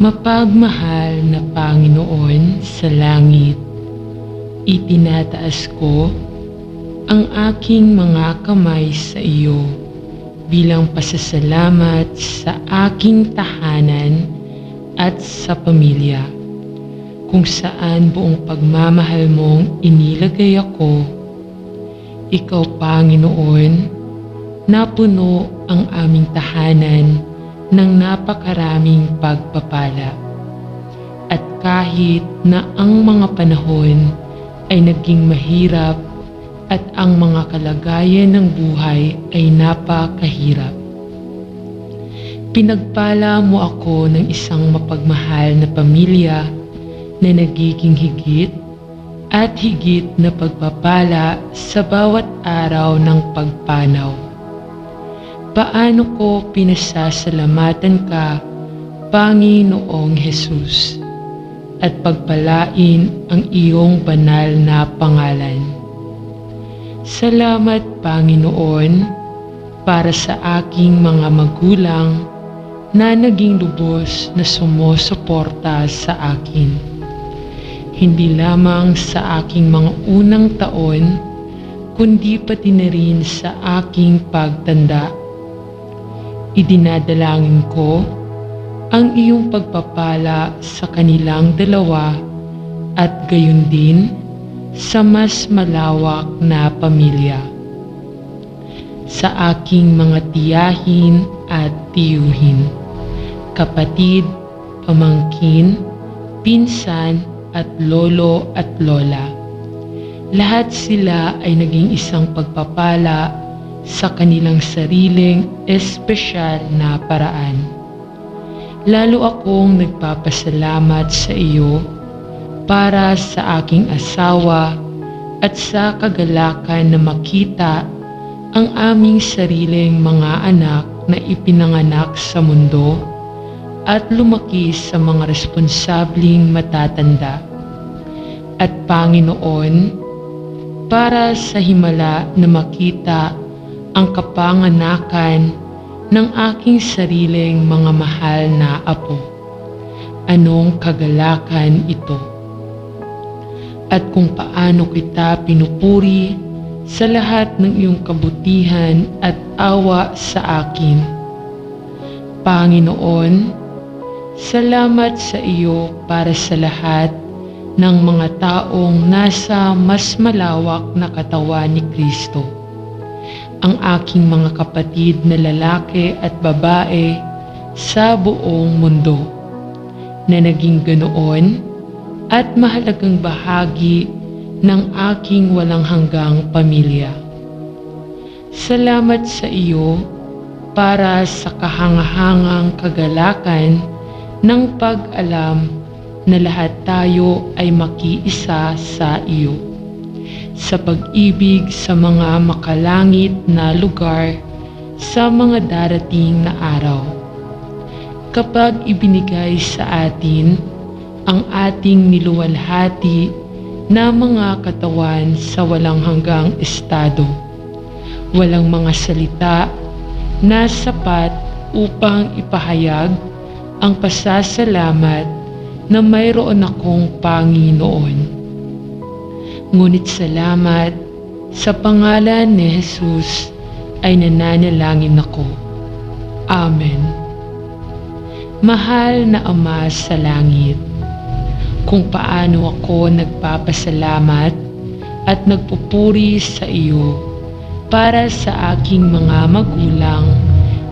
Mapagmahal na Panginoon sa langit, itinataas ko ang aking mga kamay sa iyo bilang pasasalamat sa aking tahanan at sa pamilya, kung saan buong pagmamahal mong inilagay ako. Ikaw, Panginoon, napuno ang aming tahanan ng napakaraming pagpapala. At kahit na ang mga panahon ay naging mahirap at ang mga kalagayan ng buhay ay napakahirap, pinagpala mo ako ng isang mapagmahal na pamilya na nagiging higit at higit na pagpapala sa bawat araw ng pagpanaw. Paano ko pinasasalamatan ka, Panginoong Hesus, at pagpalain ang iyong banal na pangalan. Salamat, Panginoon, para sa aking mga magulang na naging lubos na sumusuporta sa akin. Hindi lamang sa aking mga unang taon, kundi pati na rin sa aking pagtanda. Idinadalangin ko ang iyong pagpapala sa kanilang dalawa at gayon din sa mas malawak na pamilya. Sa aking mga tiyahin at tiyuhin, kapatid, pamangkin, pinsan at lolo at lola. Lahat sila ay naging isang pagpapala sa kanilang sariling espesyal na paraan. Lalo akong nagpapasalamat sa iyo para sa aking asawa at sa kagalakan na makita ang aming sariling mga anak na ipinanganak sa mundo at lumaki sa mga responsabling matatanda. At Panginoon, para sa himala na makita ang kapanganakan ng aking sariling mga mahal na apo. Anong kagalakan ito? At kung paano kita pinupuri sa lahat ng iyong kabutihan at awa sa akin. Panginoon, salamat sa iyo para sa lahat ng mga taong nasa mas malawak na katawan ni Kristo. Ang aking mga kapatid na lalaki at babae sa buong mundo na naging ganoon at mahalagang bahagi ng aking walang hanggang pamilya. Salamat sa iyo para sa kahangahangang kagalakan ng pag-alam na lahat tayo ay makiisa sa iyo, sa pag-ibig sa mga makalangit na lugar sa mga darating na araw. Kapag ibinigay sa atin ang ating niluwalhati na mga katawan sa walang hanggang estado, walang mga salita na sapat upang ipahayag ang pasasalamat na mayroon akong Panginoon. Ngunit salamat sa pangalan ni Jesus ay nananalangin ako. Amen. Mahal na Ama sa langit, kung paano ako nagpapasalamat at nagpupuri sa iyo para sa aking mga magulang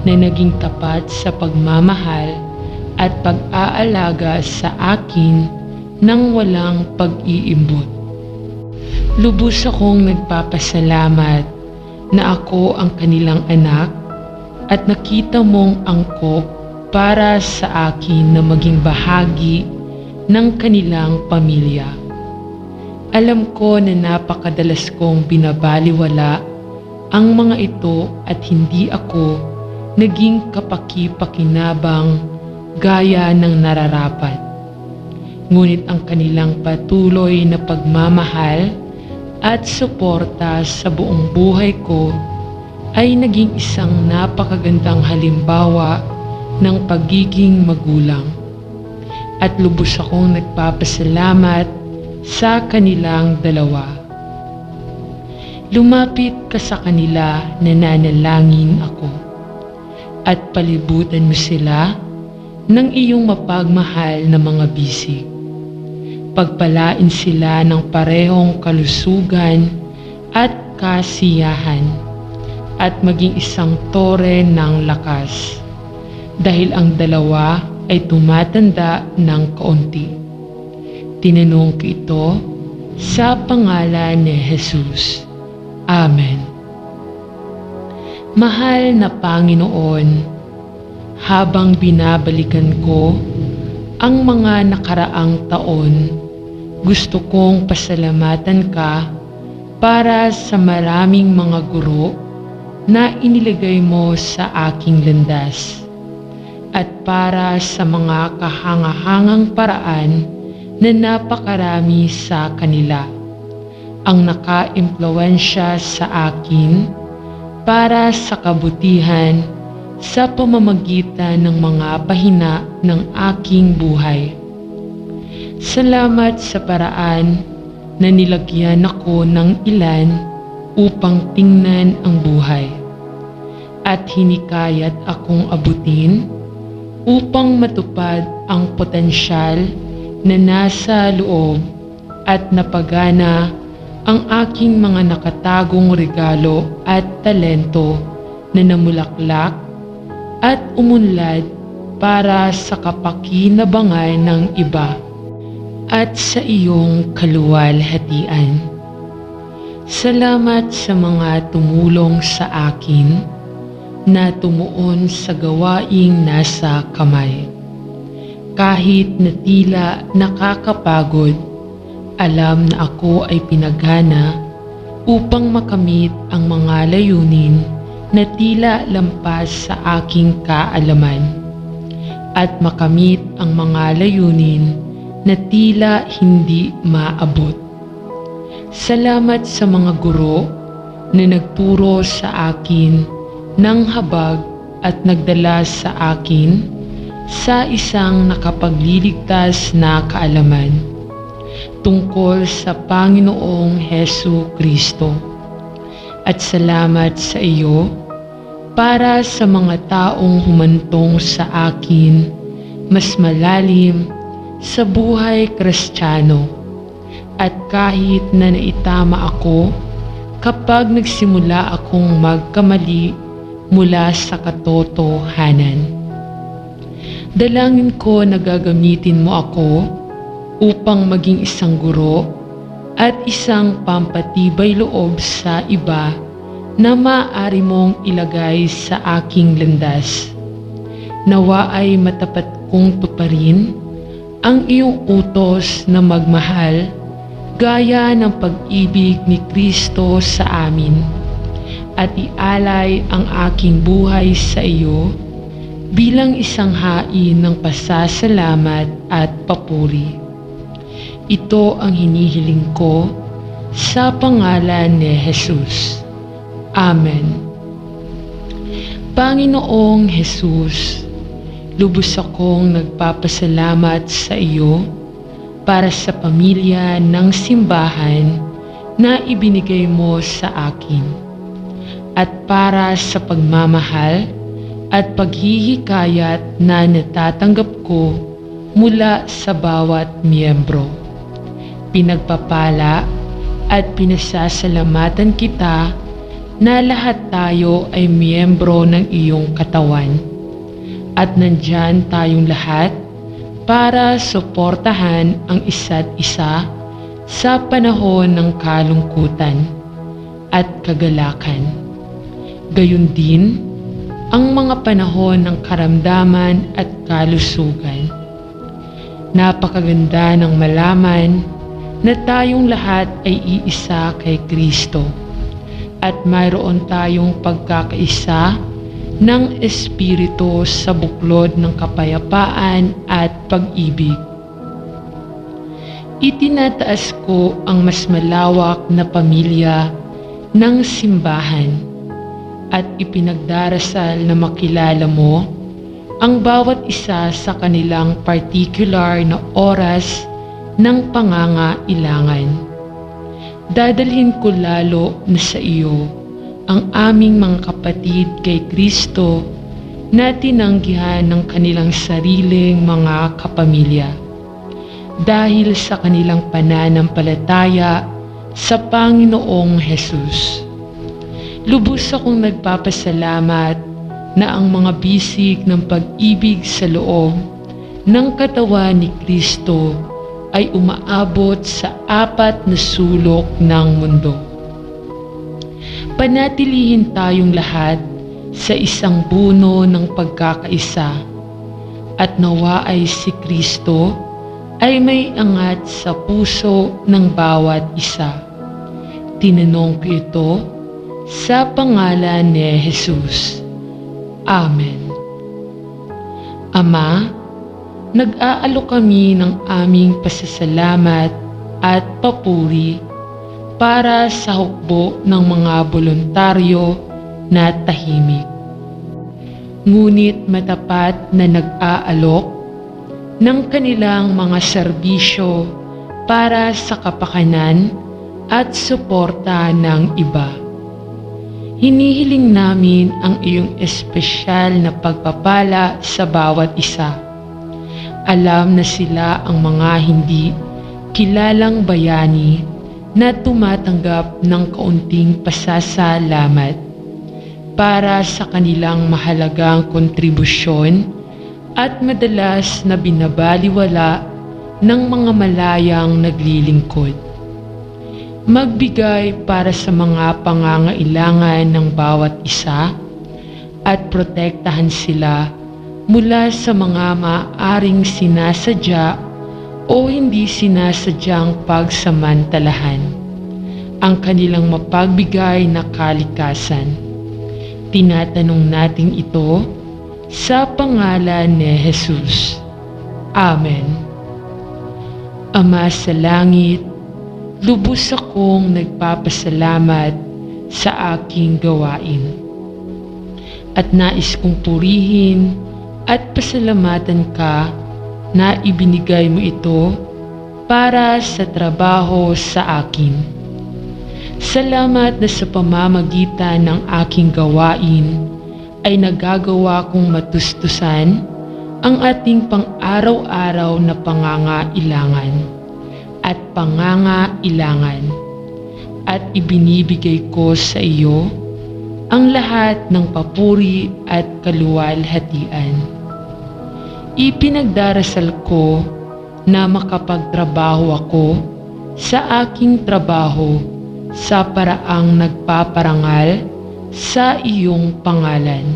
na naging tapat sa pagmamahal at pag-aalaga sa akin nang walang pag-iimbot. Lubos akong nagpapasalamat na ako ang kanilang anak at nakita mong angkop para sa akin na maging bahagi ng kanilang pamilya. Alam ko na napakadalas kong binabaliwala ang mga ito at hindi ako naging kapaki-pakinabang gaya ng nararapat. Ngunit ang kanilang patuloy na pagmamahal at suporta sa buong buhay ko ay naging isang napakagandang halimbawa ng pagiging magulang. at lubos akong nagpapasalamat sa kanilang dalawa. Lumapit ka sa kanila, nananalangin ako, at palibutan mo sila ng iyong mapagmahal na mga bisig. Pagpalain sila ng parehong kalusugan at kasiyahan, at maging isang tore ng lakas, dahil ang dalawa ay tumatanda ng kaunti. Tinanong ko ito sa pangalan ni Jesus. Amen. Mahal na Panginoon, habang binabalikan ko ang mga nakaraang taon, gusto kong pasalamatan ka para sa maraming mga guro na inilagay mo sa aking landas, at para sa mga kahangahangang paraan na napakarami sa kanila ang naka-impluwensya sa akin para sa kabutihan sa pamamagitan ng mga pahina ng aking buhay. Salamat sa paraan na nilagyan ako ng ilan upang tingnan ang buhay, at hinikayat akong abutin upang matupad ang potensyal na nasa loob, at napagana ang aking mga nakatagong regalo at talento na namulaklak at umunlad para sa kapakinabangan ng iba at sa iyong kaluwalhatian. Salamat sa mga tumulong sa akin na tumuon sa gawaing nasa kamay. Kahit na tila nakakapagod, alam na ako ay pinagana upang makamit ang mga layunin na tila lampas sa aking kaalaman, at makamit ang mga layunin na tila hindi maabot. Salamat sa mga guro na nagturo sa akin ng habag at nagdala sa akin sa isang nakapagliligtas na kaalaman tungkol sa Panginoong Hesu Kristo. At salamat sa iyo para sa mga taong humantong sa akin mas malalim sa buhay Kristiyano, at kahit na naitama ako kapag nagsimula akong magkamali mula sa katotohanan. Dalangin ko na gagamitin mo ako upang maging isang guro at isang pampatibay loob sa iba na maaari mong ilagay sa aking landas. Nawa ay matapat kong tuparin ang iyong utos na magmahal gaya ng pag-ibig ni Kristo sa amin, at ialay ang aking buhay sa iyo bilang isang hain ng pasasalamat at papuri. Ito ang hinihiling ko sa pangalan ni Jesus. Amen. Panginoong Jesus, lubos akong nagpapasalamat sa iyo para sa pamilya ng simbahan na ibinigay mo sa akin, at para sa pagmamahal at paghihikayat na natatanggap ko mula sa bawat miyembro. Pinagpapala at pinasasalamatan kita na lahat tayo ay miyembro ng iyong katawan, at nandyan tayong lahat para suportahan ang isa't isa sa panahon ng kalungkutan at kagalakan. Gayon din ang mga panahon ng karamdaman at kalusugan. Napakaganda ng malaman na tayong lahat ay iisa kay Kristo, at mayroon tayong pagkakaisa ng Espiritu sa buklod ng kapayapaan at pag-ibig. Itinataas ko ang mas malawak na pamilya ng simbahan, at ipinagdarasal na makilala mo ang bawat isa sa kanilang particular na oras ng pangangailangan. Dadalhin ko lalo na sa iyo ang aming mga kapatid kay Kristo na tinanggihan ng kanilang sariling mga kapamilya dahil sa kanilang pananampalataya sa Panginoong Hesus. Lubos akong nagpapasalamat na ang mga bisig ng pag-ibig sa loob ng katawan ni Kristo ay umaabot sa 4 na sulok ng mundo. Panatilihin tayong lahat sa isang buno ng pagkakaisa at nawa ay si Kristo ay may angat sa puso ng bawat isa. Tinanong ko ito sa pangalan ni Jesus. Amen. Ama, nag-aalok kami ng aming pasasalamat at papuri para sa hukbo ng mga voluntaryo na tahimik. Ngunit matapat na nag-aalok ng kanilang mga serbisyo para sa kapakanan at suporta ng iba. Hinihiling namin ang iyong espesyal na pagpapala sa bawat isa. Alam na sila ang mga hindi kilalang bayani na tumatanggap ng kaunting pasasalamat para sa kanilang mahalagang kontribusyon at madalas na binabaliwala ng mga malayang naglilingkod. Magbigay para sa mga pangangailangan ng bawat isa at protektahan sila mula sa mga maaaring sinasadya o hindi sinasadyang pagsamantalahan ang kanilang mapagbigay na kalikasan. Tinatanong natin ito sa pangalan ni Jesus. Amen. Ama sa langit, lubos akong nagpapasalamat sa aking gawain at nais kong purihin at pasalamatan ka na ibinigay mo ito para sa trabaho sa akin. Salamat na sa pamamagitan ng aking gawain ay nagagawa kong matustusan ang ating pang-araw-araw na pangangailangan at ibinibigay ko sa iyo ang lahat ng papuri at kaluwalhatian. Ipinagdarasal ko na makapagtrabaho ako sa aking trabaho sa paraang nagpaparangal sa iyong pangalan.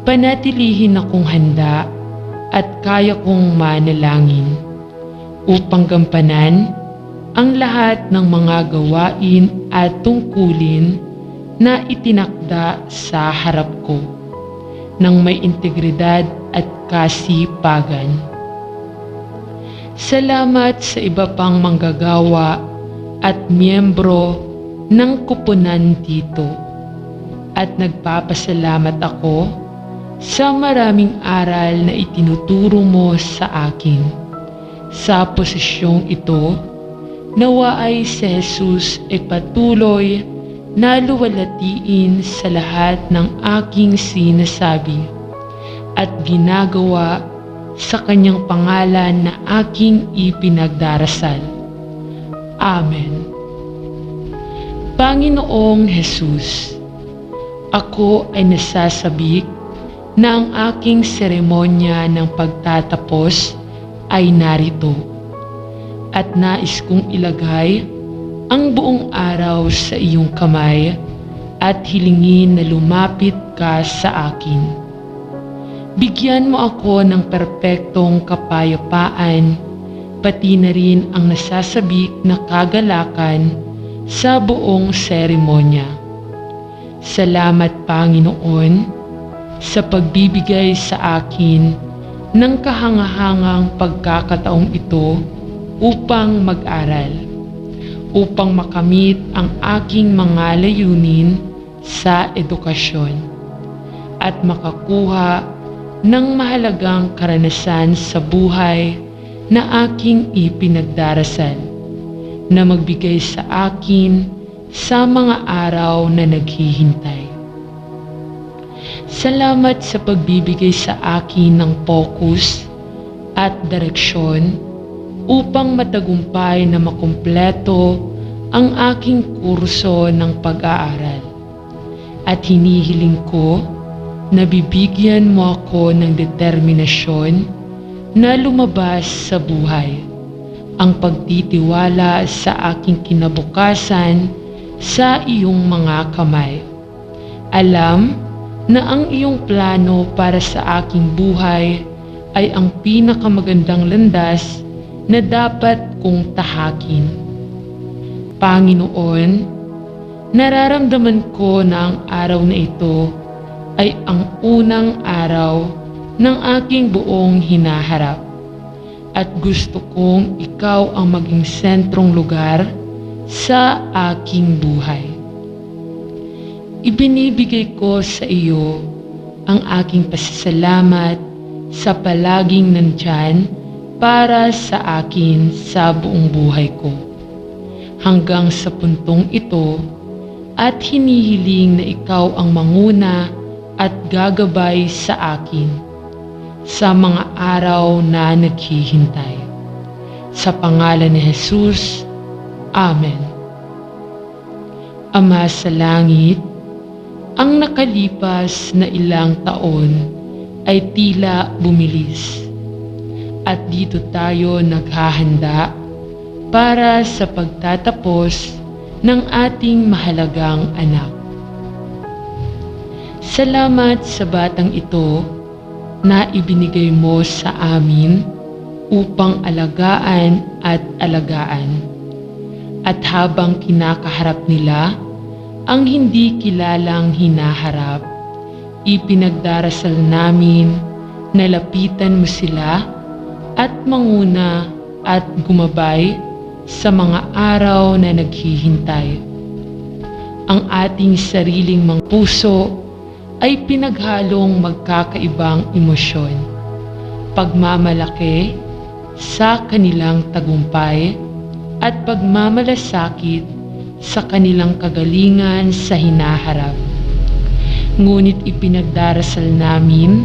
Panatilihin akong handa at kaya kong manalangin upang gampanan ang lahat ng mga gawain at tungkulin na itinakda sa harap ko ng may integridad at kasipagan. Salamat sa iba pang manggagawa at miyembro ng kupunan dito at nagpapasalamat ako sa maraming aral na itinuturo mo sa akin. Sa posisyong ito, nawa ay si Jesus ay patuloy na luwalatiin sa lahat ng aking sinasabi at ginagawa sa kanyang pangalan na aking ipinagdarasal. Amen. Panginoong Jesus, ako ay nasasabik na ang aking seremonya ng pagtatapos ay narito at nais kong ilagay ang buong araw sa iyong kamay at hilingin na lumapit ka sa akin. Bigyan mo ako ng perpektong kapayapaan, pati na rin ang nasasabik na kagalakan sa buong seremonya. Salamat, Panginoon, sa pagbibigay sa akin ng kahangahangang pagkakataong ito upang mag-aral, upang makamit ang aking mga layunin sa edukasyon at makakuha ng mahalagang karanasan sa buhay na aking ipinagdarasal, na magbigay sa akin sa mga araw na naghihintay. Salamat sa pagbibigay sa akin ng focus at direksyon upang matagumpay na makumpleto ang aking kurso ng pag-aaral. At hinihiling ko na bibigyan mo ako ng determinasyon na lumabas sa buhay, ang pagtitiwala sa aking kinabukasan sa iyong mga kamay. Alam na ang iyong plano para sa aking buhay ay ang pinakamagandang landas na dapat kong tahakin. Panginoon, nararamdaman ko na ang araw na ito ay ang unang araw ng aking buong hinaharap, at gusto kong ikaw ang maging sentrong lugar sa aking buhay. Ibinibigay ko sa iyo ang aking pasasalamat sa palaging nandyan para sa akin sa buong buhay ko, hanggang sa puntong ito, at hinihiling na ikaw ang manguna at gagabay sa akin sa mga araw na naghihintay. Sa pangalan ni Jesus, Amen. Ama sa langit, ang nakalipas na ilang taon ay tila bumilis, at dito tayo naghahanda para sa pagtatapos ng ating mahalagang anak. Salamat sa batang ito na ibinigay mo sa amin upang alagaan at alagaan. At habang kinakaharap nila ang hindi kilalang hinaharap, ipinagdarasal namin na lapitan mo sila at manguna at gumabay sa mga araw na naghihintay. Ang ating sariling mga puso ay pinaghalong magkakaibang emosyon, pagmamalaki sa kanilang tagumpay at pagmamalasakit sa kanilang kagalingan sa hinaharap. Ngunit ipinagdarasal namin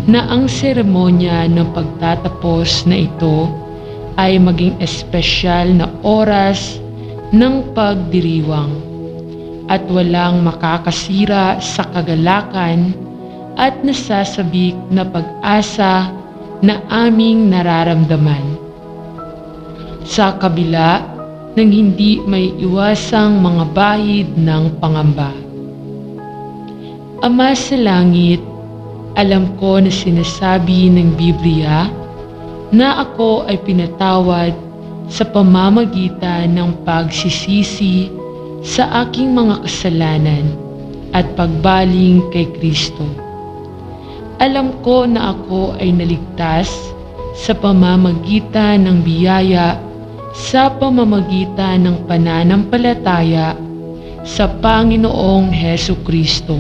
na ang seremonya ng pagtatapos na ito ay maging espesyal na oras ng pagdiriwang, at walang makakasira sa kagalakan at nasasabik na pag-asa na aming nararamdaman. Sa kabila ng hindi may iwasang mga bahid ng pangamba. Ama sa langit, alam ko na sinasabi ng Biblia na ako ay pinatawad sa pamamagitan ng pagsisisi sa aking mga kasalanan at pagbaling kay Kristo. Alam ko na ako ay naligtas sa pamamagitan ng biyaya sa pamamagitan ng pananampalataya sa Panginoong Hesukristo.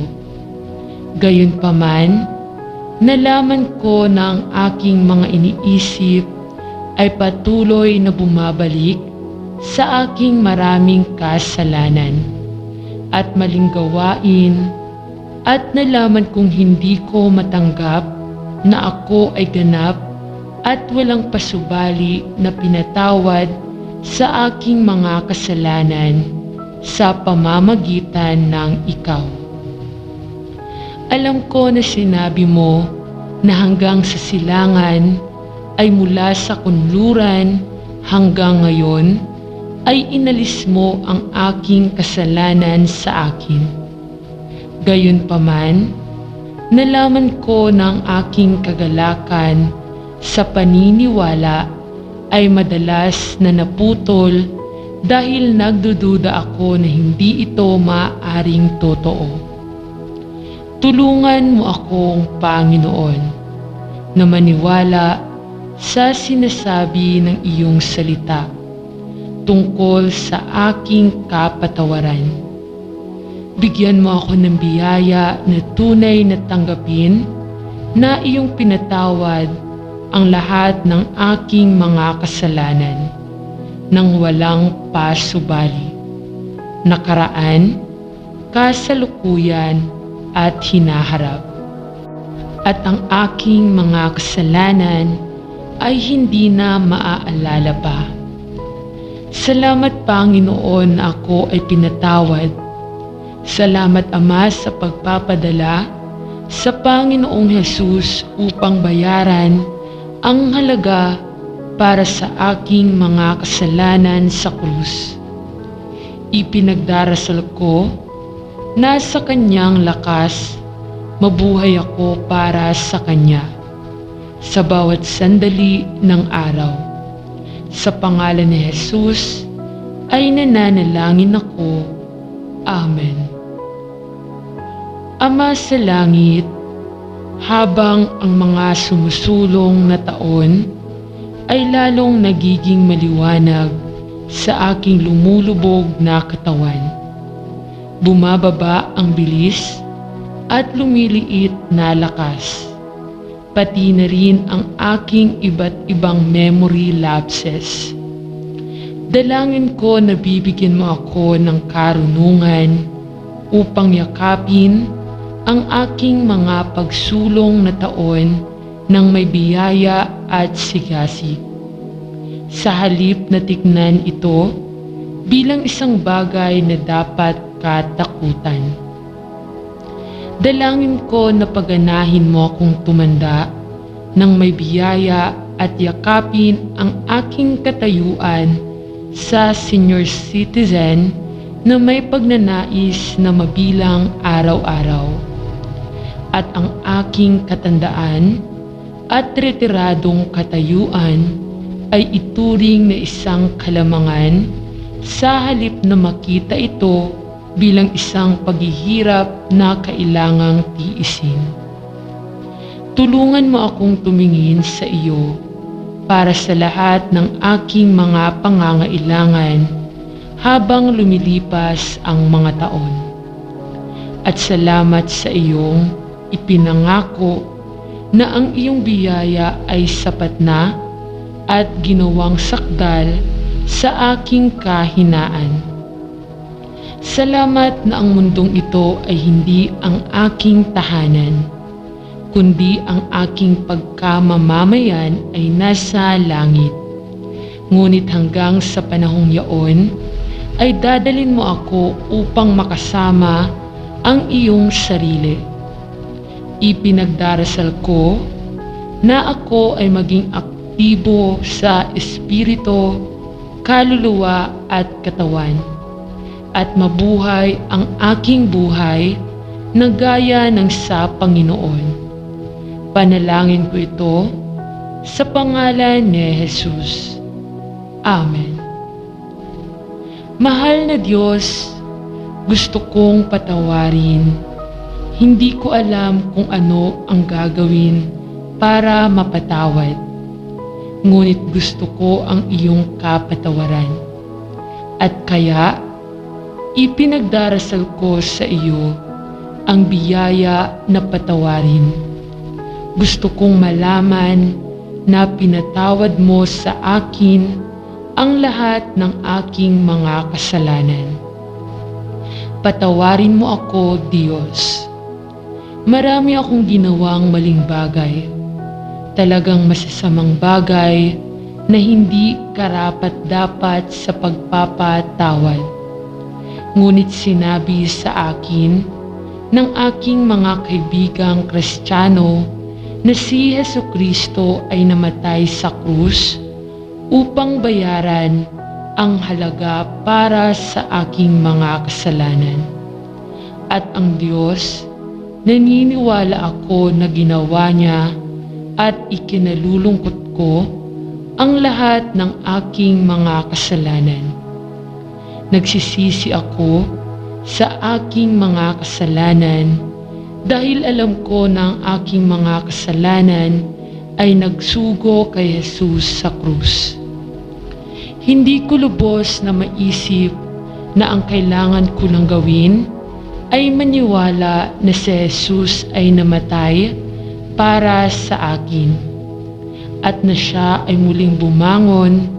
Gayunpaman, nalaman ko na ang aking mga iniisip ay patuloy na bumabalik sa aking maraming kasalanan at maling gawain, at nalaman kong hindi ko matanggap na ako ay ganap at walang pasubali na pinatawad sa aking mga kasalanan sa pamamagitan ng ikaw. Alam ko na sinabi mo na hanggang sa silangan ay mula sa kunluran hanggang ngayon ay inalis mo ang aking kasalanan sa akin. Gayunpaman, nalaman ko na ang aking kagalakan sa paniniwala ay madalas na naputol dahil nagdududa ako na hindi ito maaaring totoo. Tulungan mo akong Panginoon na maniwala sa sinasabi ng iyong salita tungkol sa aking kapatawaran. Bigyan mo ako ng biyaya na tunay na tanggapin na iyong pinatawad ang lahat ng aking mga kasalanan nang walang pasubali, nakaraan, kasalukuyan at hinaharap. At ang aking mga kasalanan ay hindi na maaalala pa. Salamat Panginoon na ako ay pinatawad. Salamat Ama sa pagpapadala sa Panginoong Hesus upang bayaran ang halaga para sa aking mga kasalanan sa krus. Ipinagdarasal ko na sa kanyang lakas mabuhay ako para sa kanya sa bawat sandali ng araw. Sa pangalan ni Jesus ay nananalangin ako. Amen. Ama sa langit, habang ang mga sumusulong na taon ay lalong nagiging maliwanag sa aking lumulubog na katawan, bumababa ang bilis at lumiliit na lakas, pati na rin ang aking iba't ibang memory lapses. Dalangin ko na bibigyan mo ako ng karunungan upang yakapin ang aking mga pagsulong na taon ng may biyaya at sigasig. Sa halip na tignan ito bilang isang bagay na dapat katakutan. Dalangin ko na paganahin mo akong tumanda ng may biyaya at yakapin ang aking katayuan sa senior citizen na may pagnanais na mabilang araw-araw. At ang aking katandaan at retiradong katayuan ay ituring na isang kalamangan sa halip na makita ito bilang isang paghihirap na kailangang tiisin. Tulungan mo akong tumingin sa iyo para sa lahat ng aking mga pangangailangan habang lumilipas ang mga taon. At salamat sa iyong ipinangako na ang iyong biyaya ay sapat na at ginawang sakdal sa aking kahinaan. Salamat na ang mundong ito ay hindi ang aking tahanan, kundi ang aking pagkamamamayan ay nasa langit. Ngunit hanggang sa panahong yaon, ay dadalin mo ako upang makasama ang iyong sarili. Ipinagdarasal ko na ako ay maging aktibo sa espiritu, kaluluwa at katawan, at mabuhay ang aking buhay na gaya ng sa Panginoon. Panalangin ko ito sa pangalan ni Jesus. Amen. Mahal na Diyos, gusto kong patawarin. Hindi ko alam kung ano ang gagawin para mapatawad. Ngunit gusto ko ang iyong kapatawaran. At kaya, ipinagdarasal ko sa iyo ang biyaya na patawarin. Gusto kong malaman na pinatawad mo sa akin ang lahat ng aking mga kasalanan. Patawarin mo ako, Diyos. Marami akong ginawang maling bagay, talagang masasamang bagay na hindi karapat-dapat sa pagpapatawad. Ngunit sinabi sa akin ng aking mga kaibigang Kristiyano na si Jesucristo ay namatay sa krus upang bayaran ang halaga para sa aking mga kasalanan. At ang Diyos, naniniwala ako na ginawa niya at ikinalulungkot ko ang lahat ng aking mga kasalanan. Nagsisisi ako sa aking mga kasalanan dahil alam ko na ang aking mga kasalanan ay nagsugo kay Jesus sa krus. Hindi ko lubos na maisip na ang kailangan ko lang gawin ay maniwala na si Jesus ay namatay para sa akin, at na siya ay muling bumangon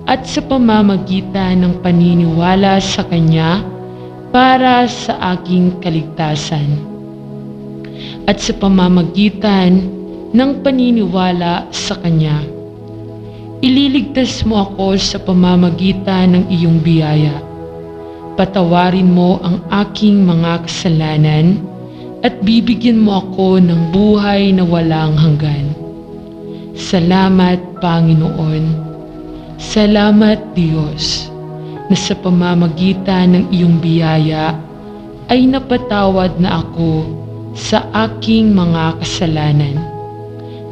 at sa pamamagitan ng paniniwala sa Kanya para sa aking kaligtasan. At sa pamamagitan ng paniniwala sa Kanya, ililigtas mo ako sa pamamagitan ng iyong biyaya. Patawarin mo ang aking mga kasalanan at bibigyan mo ako ng buhay na walang hanggan. Salamat, Panginoon. Salamat, Diyos, na sa pamamagitan ng iyong biyaya ay napatawad na ako sa aking mga kasalanan.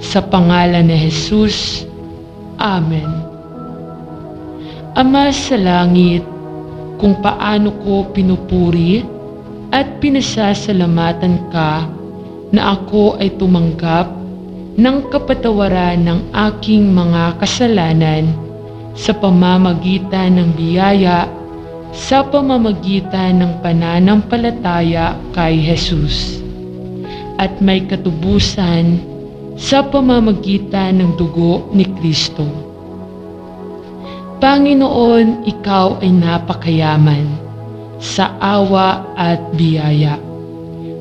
Sa pangalan ni Jesus, Amen. Ama sa langit, kung paano ko pinupuri at pinasasalamatan ka na ako ay tumanggap ng kapatawaran ng aking mga kasalanan sa pamamagitan ng biyaya, sa pamamagitan ng pananampalataya kay Jesus, at may katubusan sa pamamagitan ng dugo ni Kristo. Panginoon, ikaw ay napakayaman sa awa at biyaya,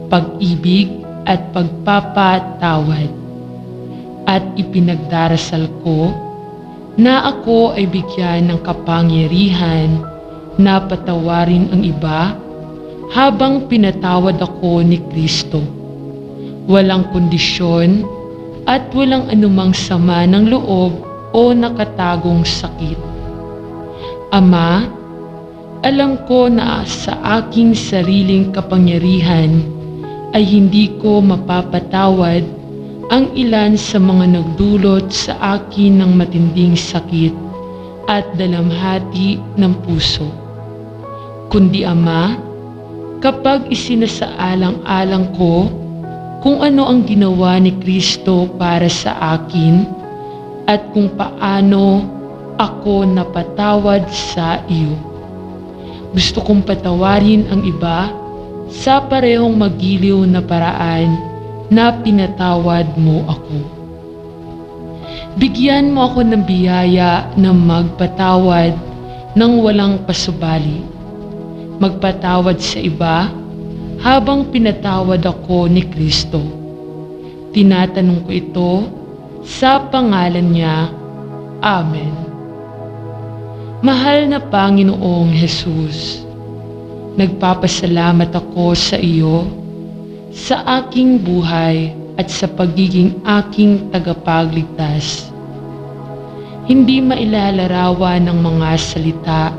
pag-ibig at pagpapatawad, at ipinagdarasal ko na ako ay bigyan ng kapangyarihan na patawarin ang iba habang pinatawad ako ni Kristo. Walang kondisyon at walang anumang sama ng loob o nakatagong sakit. Ama, alam ko na sa aking sariling kapangyarihan ay hindi ko mapapatawad ang ilan sa mga nagdulot sa akin ng matinding sakit at dalamhati ng puso. Kundi Ama, kapag isinasaalang-alang ko kung ano ang ginawa ni Kristo para sa akin at kung paano ako napatawad sa iyo. Gusto kong patawarin ang iba sa parehong magiliw na paraan na pinatawad mo ako. Bigyan mo ako ng biyaya na magpatawad ng walang pasubali. Magpatawad sa iba habang pinatawad ako ni Kristo. Tinatanong ko ito sa pangalan niya. Amen. Mahal na Panginoong Jesus, nagpapasalamat ako sa iyo sa aking buhay at sa pagiging aking tagapagligtas. Hindi mailalarawan ng mga salita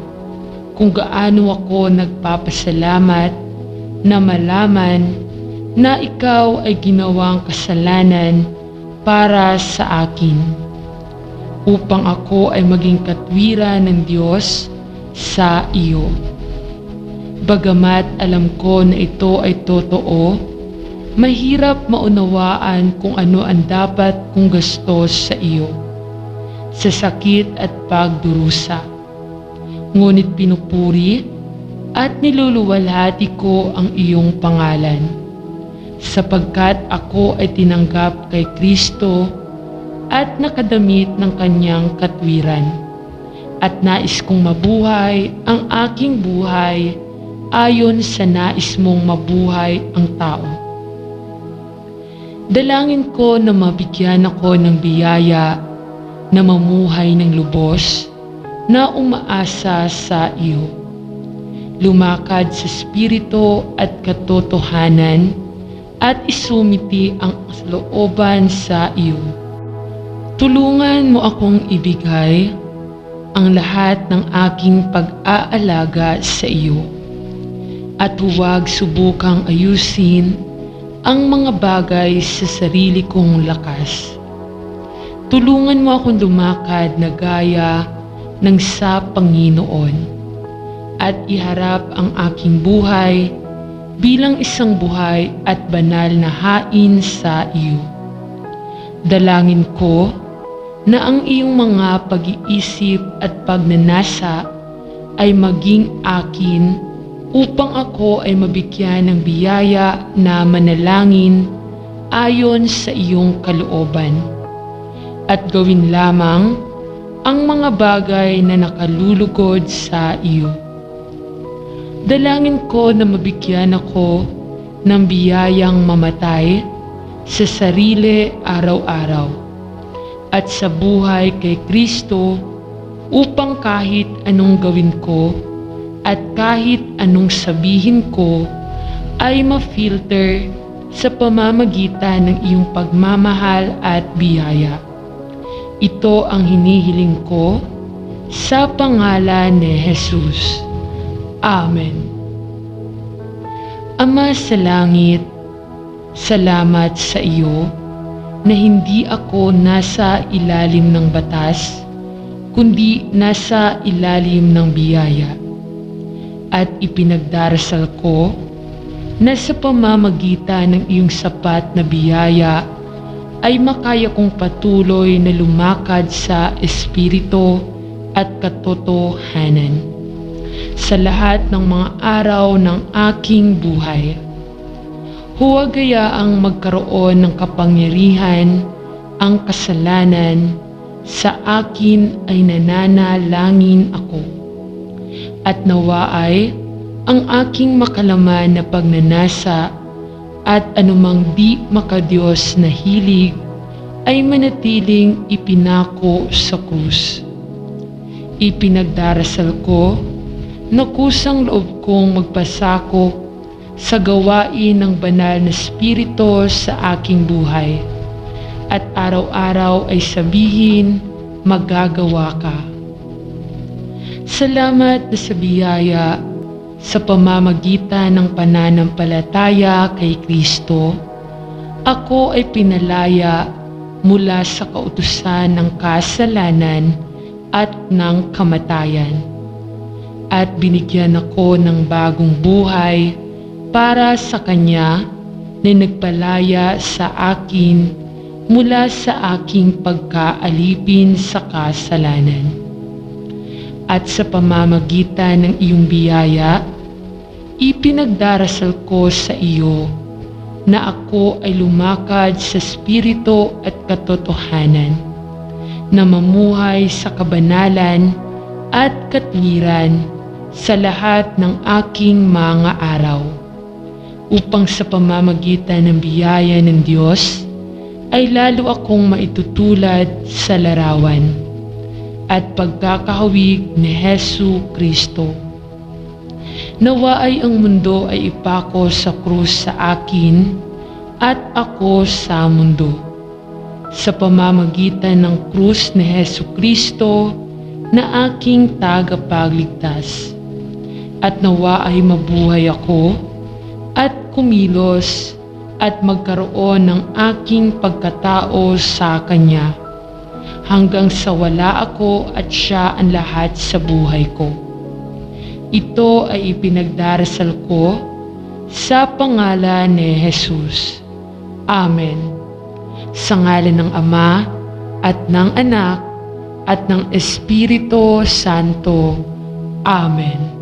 kung gaano ako nagpapasalamat na malaman na ikaw ay ginawang kasalanan para sa akin, upang ako ay maging katwiran ng Diyos sa iyo. Bagamat alam ko na ito ay totoo, mahirap maunawaan kung ano ang dapat kong gastos sa iyo, sa sakit at pagdurusa. Ngunit pinupuri at niluluwalhati ko ang iyong pangalan, sapagkat ako ay tinanggap kay Kristo at nakadamit ng kanyang katwiran, at nais kong mabuhay ang aking buhay ayon sa nais mong mabuhay ang tao. Dalangin ko na mabigyan ako ng biyaya na mamuhay ng lubos na umaasa sa iyo. Lumakad sa espiritu at katotohanan at isumiti ang looban sa iyo. Tulungan mo akong ibigay ang lahat ng aking pag-aalaga sa iyo at huwag subukang ayusin ang mga bagay sa sarili kong lakas. Tulungan mo akong lumakad na gaya ng sa Panginoon at iharap ang aking buhay bilang isang buhay at banal na hain sa iyo. Dalangin ko na ang iyong mga pag-iisip at pagnanasa ay maging akin upang ako ay mabigyan ng biyaya na manalangin ayon sa iyong kalooban, at gawin lamang ang mga bagay na nakalulugod sa iyo. Dalangin ko na mabigyan ako ng biyayang mamatay sa sarili araw-araw at sa buhay kay Kristo, upang kahit anong gawin ko at kahit anong sabihin ko ay ma-filter sa pamamagitan ng iyong pagmamahal at biyaya. Ito ang hinihiling ko sa pangalan ni Jesus. Amen. Ama sa langit, salamat sa iyo na hindi ako nasa ilalim ng batas, kundi nasa ilalim ng biyaya. At ipinagdarasal ko na sa pamamagitan ng iyong sapat na biyaya ay makaya kong patuloy na lumakad sa Espiritu at katotohanan sa lahat ng mga araw ng aking buhay. Huwag gayaang magkaroon ng kapangyarihan ang kasalanan sa akin, ay nananalangin ako. At nawa ay ang aking makalaman na pagnanasa at anumang di makadiyos na hilig ay manatiling ipinako sa krus. Ipinagdarasal ko na kusang loob kong magpasakop sa gawain ng banal na Espiritu sa aking buhay, at araw-araw ay sabihin, magagawa ka. Salamat na sa biyaya sa pamamagitan ng pananampalataya kay Kristo, ako ay pinalaya mula sa kautusan ng kasalanan at ng kamatayan, at binigyan ako ng bagong buhay para sa Kanya na nagpalaya sa akin mula sa aking pagkaalipin sa kasalanan. At sa pamamagitan ng iyong biyaya, ipinagdarasal ko sa iyo na ako ay lumakad sa Espiritu at katotohanan, na mamuhay sa kabanalan at katwiran sa lahat ng aking mga araw, upang sa pamamagitan ng biyaya ng Diyos ay lalo akong maitutulad sa larawan at pagkakahawig ni Hesu Kristo. Nawa ay ang mundo ay ipako sa krus sa akin at ako sa mundo, sa pamamagitan ng krus ni Hesu Kristo na aking tagapagligtas. At nawa ay mabuhay ako at kumilos at magkaroon ng aking pagkatao sa Kanya, hanggang sa wala ako at siya ang lahat sa buhay ko. Ito ay ipinagdarasal ko sa pangalan ni Jesus. Amen. Sa ngalan ng Ama at ng Anak at ng Espiritu Santo. Amen.